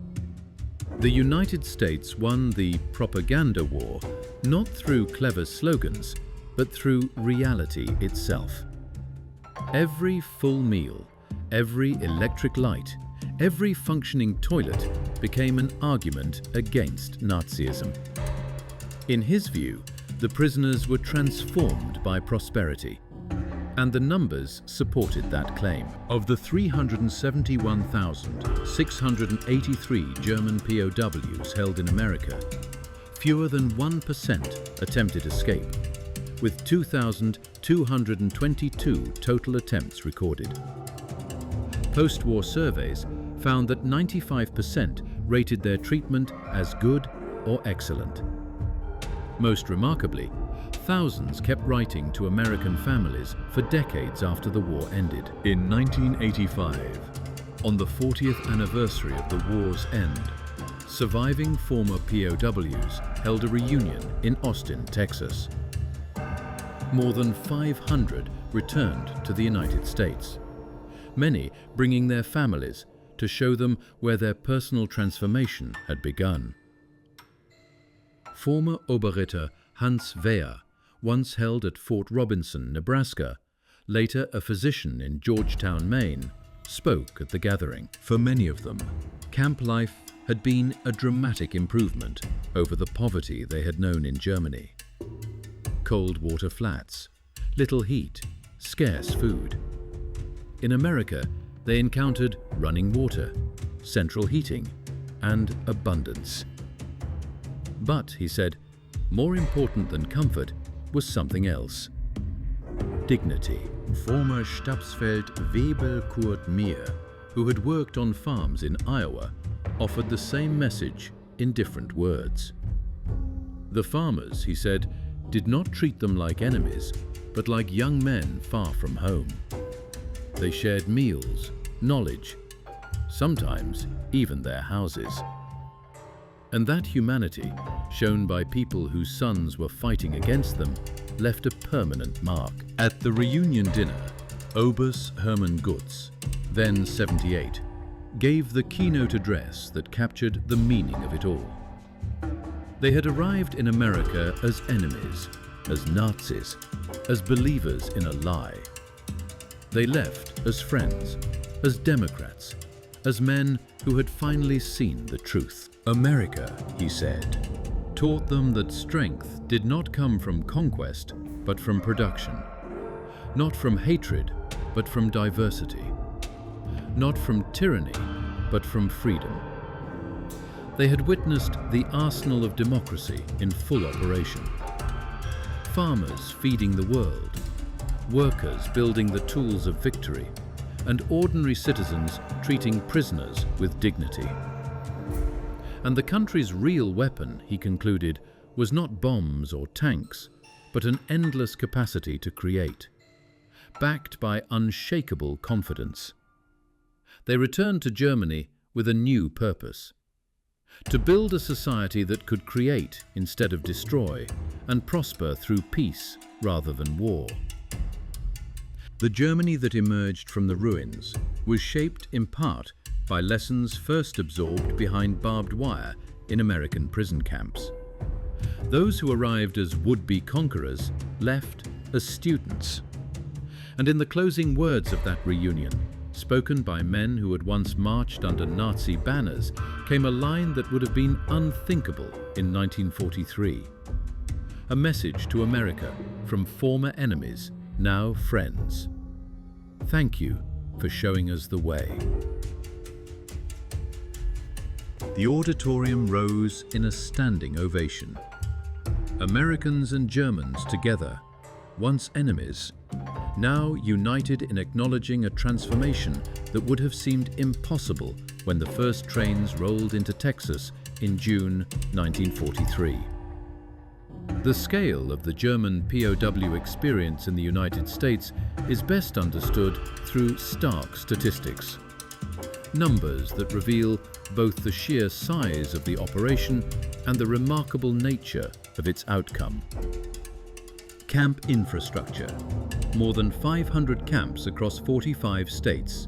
The United States won the propaganda war not through clever slogans, but through reality itself. Every full meal, every electric light, every functioning toilet became an argument against Nazism. In his view, the prisoners were transformed by prosperity, and the numbers supported that claim. Of the 371,683 German POWs held in America, fewer than 1% attempted escape, with 2,222 total attempts recorded. Post-war surveys found that 95% rated their treatment as good or excellent. Most remarkably, thousands kept writing to American families for decades after the war ended. In 1985, on the 40th anniversary of the war's end, surviving former POWs held a reunion in Austin, Texas. More than 500 returned to the United States, many bringing their families to show them where their personal transformation had begun. Former Oberritter Hans Wehr, once held at Fort Robinson, Nebraska, later a physician in Georgetown, Maine, spoke at the gathering. For many of them, camp life had been a dramatic improvement over the poverty they had known in Germany. Cold water flats, little heat, scarce food. In America, they encountered running water, central heating, and abundance. But, he said, more important than comfort was something else. Dignity. Former Stabsfeld Webel Kurt Meer, who had worked on farms in Iowa, offered the same message in different words. The farmers, he said, did not treat them like enemies, but like young men far from home. They shared meals, knowledge, sometimes even their houses. And that humanity, shown by people whose sons were fighting against them, left a permanent mark. At the reunion dinner, Oberst Hermann Gutz, then 78, gave the keynote address that captured the meaning of it all. They had arrived in America as enemies, as Nazis, as believers in a lie. They left as friends, as Democrats, as men who had finally seen the truth. America, he said, taught them that strength did not come from conquest, but from production. Not from hatred, but from diversity. Not from tyranny, but from freedom. They had witnessed the arsenal of democracy in full operation. Farmers feeding the world, workers building the tools of victory, and ordinary citizens treating prisoners with dignity. And the country's real weapon, he concluded, was not bombs or tanks, but an endless capacity to create, backed by unshakable confidence. They returned to Germany with a new purpose: to build a society that could create instead of destroy, and prosper through peace rather than war. The Germany that emerged from the ruins was shaped in part by lessons first absorbed behind barbed wire in American prison camps. Those who arrived as would-be conquerors left as students. And in the closing words of that reunion, spoken by men who had once marched under Nazi banners, came a line that would have been unthinkable in 1943. A message to America from former enemies, now friends. Thank you for showing us the way. The auditorium rose in a standing ovation. Americans and Germans together, once enemies, now united in acknowledging a transformation that would have seemed impossible when the first trains rolled into Texas in June 1943. The scale of the German POW experience in the United States is best understood through stark statistics. Numbers that reveal both the sheer size of the operation and the remarkable nature of its outcome. Camp infrastructure. More than 500 camps across 45 states,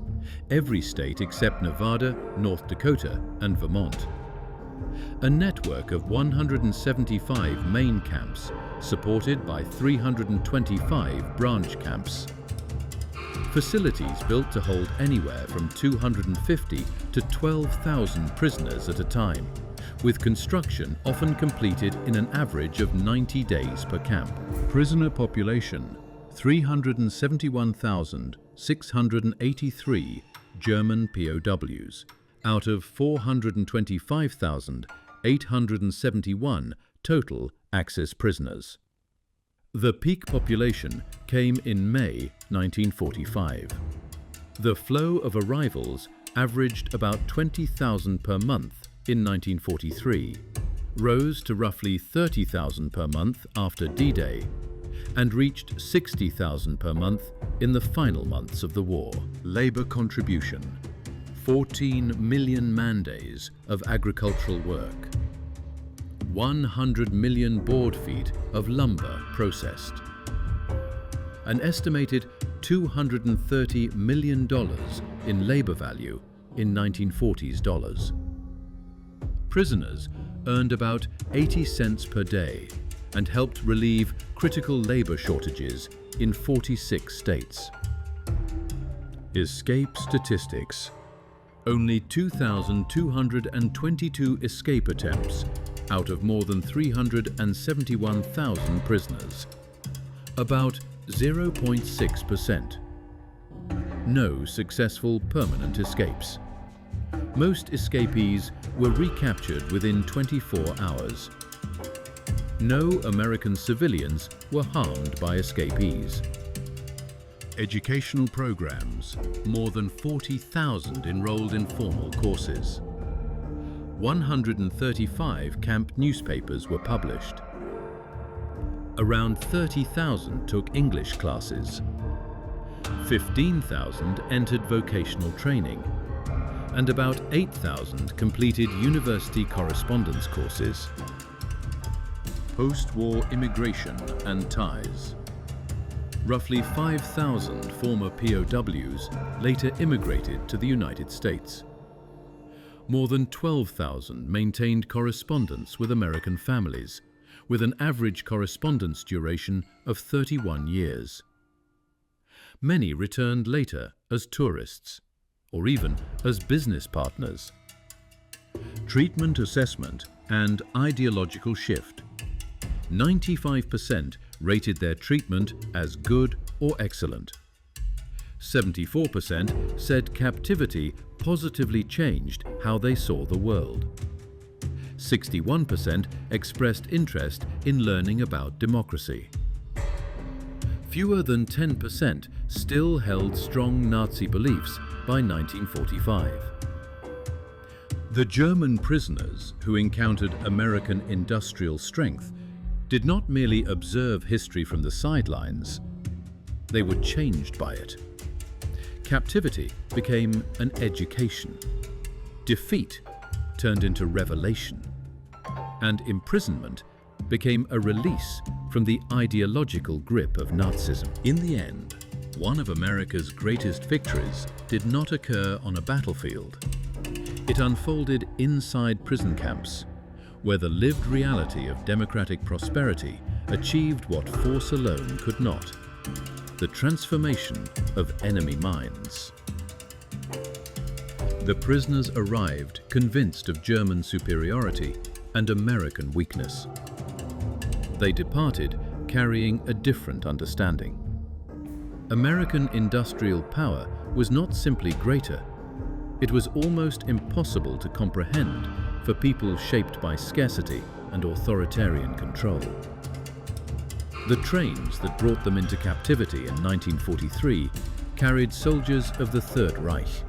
every state except Nevada, North Dakota, and Vermont. A network of 175 main camps, supported by 325 branch camps. Facilities built to hold anywhere from 250 to 12,000 prisoners at a time, with construction often completed in an average of 90 days per camp. Prisoner population: 371,683 German POWs, out of 425,871 total Axis prisoners. The peak population came in May 1945. The flow of arrivals averaged about 20,000 per month in 1943, rose to roughly 30,000 per month after D-Day, and reached 60,000 per month in the final months of the war. Labor contribution: 14 million man-days of agricultural work. 100 million board feet of lumber processed. An estimated $230 million in labor value in 1940s dollars. Prisoners earned about 80 cents per day and helped relieve critical labor shortages in 46 states. Escape statistics: only 2,222 escape attempts out of more than 371,000 prisoners. About 0.6%. No successful permanent escapes. Most escapees were recaptured within 24 hours. No American civilians were harmed by escapees. Educational programs, more than 40,000 enrolled in formal courses. 135 camp newspapers were published. Around 30,000 took English classes. 15,000 entered vocational training, and about 8,000 completed university correspondence courses. Post-war immigration and ties. Roughly 5,000 former POWs later immigrated to the United States. More than 12,000 maintained correspondence with American families, with an average correspondence duration of 31 years. Many returned later as tourists, or even as business partners. Treatment assessment and ideological shift. 95% rated their treatment as good or excellent. 74% said captivity positively changed how they saw the world. 61% expressed interest in learning about democracy. Fewer than 10% still held strong Nazi beliefs by 1945. The German prisoners who encountered American industrial strength did not merely observe history from the sidelines, they were changed by it. Captivity became an education. Defeat turned into revelation. And imprisonment became a release from the ideological grip of Nazism. In the end, one of America's greatest victories did not occur on a battlefield. It unfolded inside prison camps, where the lived reality of democratic prosperity achieved what force alone could not: the transformation of enemy minds. The prisoners arrived convinced of German superiority and American weakness. They departed carrying a different understanding. American industrial power was not simply greater, it was almost impossible to comprehend for people shaped by scarcity and authoritarian control. The trains that brought them into captivity in 1943 carried soldiers of the Third Reich.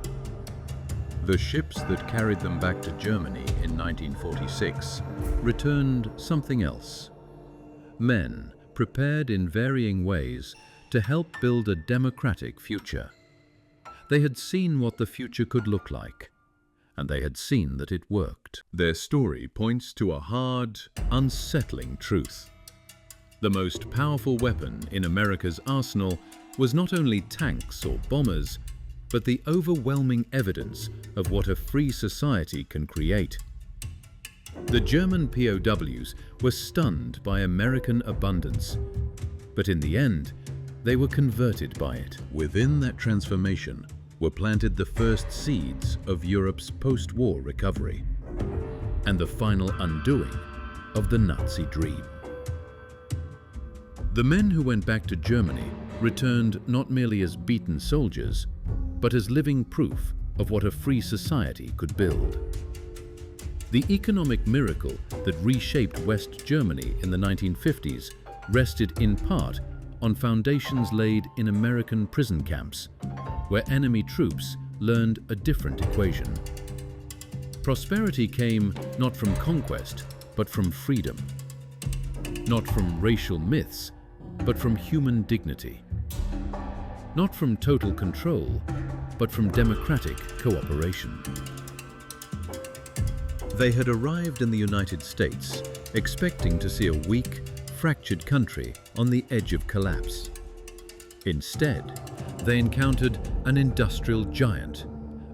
The ships that carried them back to Germany in 1946 returned something else. Men prepared in varying ways to help build a democratic future. They had seen what the future could look like, and they had seen that it worked. Their story points to a hard, unsettling truth. The most powerful weapon in America's arsenal was not only tanks or bombers, but the overwhelming evidence of what a free society can create. The German POWs were stunned by American abundance, but in the end, they were converted by it. Within that transformation were planted the first seeds of Europe's post-war recovery and the final undoing of the Nazi dream. The men who went back to Germany returned not merely as beaten soldiers, but as living proof of what a free society could build. The economic miracle that reshaped West Germany in the 1950s rested in part on foundations laid in American prison camps, where enemy troops learned a different equation. Prosperity came not from conquest, but from freedom. Not from racial myths, but from human dignity. Not from total control, but from democratic cooperation. They had arrived in the United States expecting to see a weak, fractured country on the edge of collapse. Instead, they encountered an industrial giant,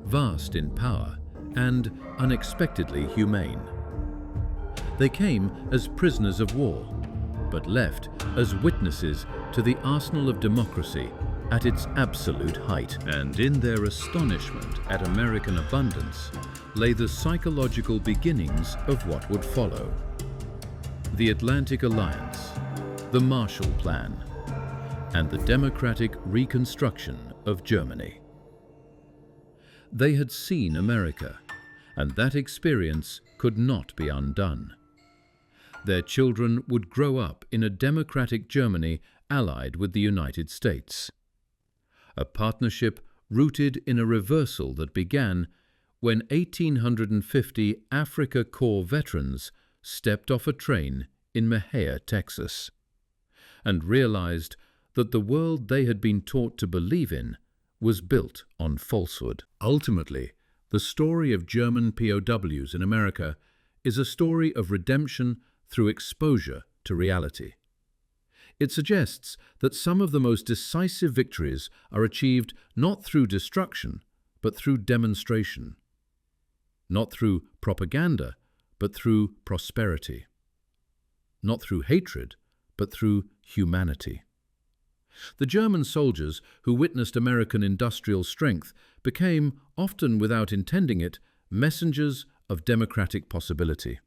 vast in power and unexpectedly humane. They came as prisoners of war, but left as witnesses to the arsenal of democracy at its absolute height. And in their astonishment at American abundance lay the psychological beginnings of what would follow. The Atlantic Alliance, the Marshall Plan, and the democratic reconstruction of Germany. They had seen America and that experience could not be undone. Their children would grow up in a democratic Germany allied with the United States. A partnership rooted in a reversal that began when 1,850 Africa Corps veterans stepped off a train in Mejia, Texas, and realized that the world they had been taught to believe in was built on falsehood. Ultimately, the story of German POWs in America is a story of redemption through exposure to reality. It suggests that some of the most decisive victories are achieved not through destruction, but through demonstration. Not through propaganda, but through prosperity. Not through hatred, but through humanity. The German soldiers who witnessed American industrial strength became, often without intending it, messengers of democratic possibility,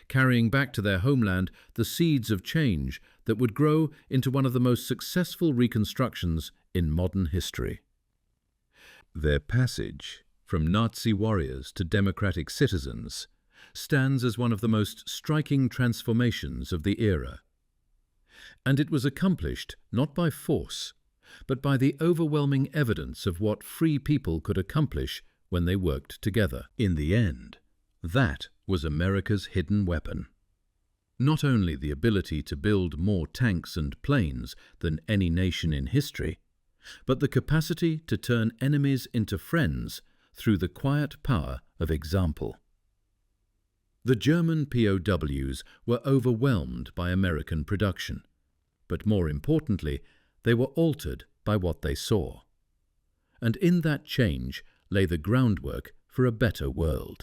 carrying back to their homeland the seeds of change that would grow into one of the most successful reconstructions in modern history. Their passage from Nazi warriors to democratic citizens stands as one of the most striking transformations of the era. And it was accomplished not by force, but by the overwhelming evidence of what free people could accomplish when they worked together. In the end, that was America's hidden weapon. Not only the ability to build more tanks and planes than any nation in history, but the capacity to turn enemies into friends through the quiet power of example. The German POWs were overwhelmed by American production, but more importantly, they were altered by what they saw. And in that change lay the groundwork for a better world.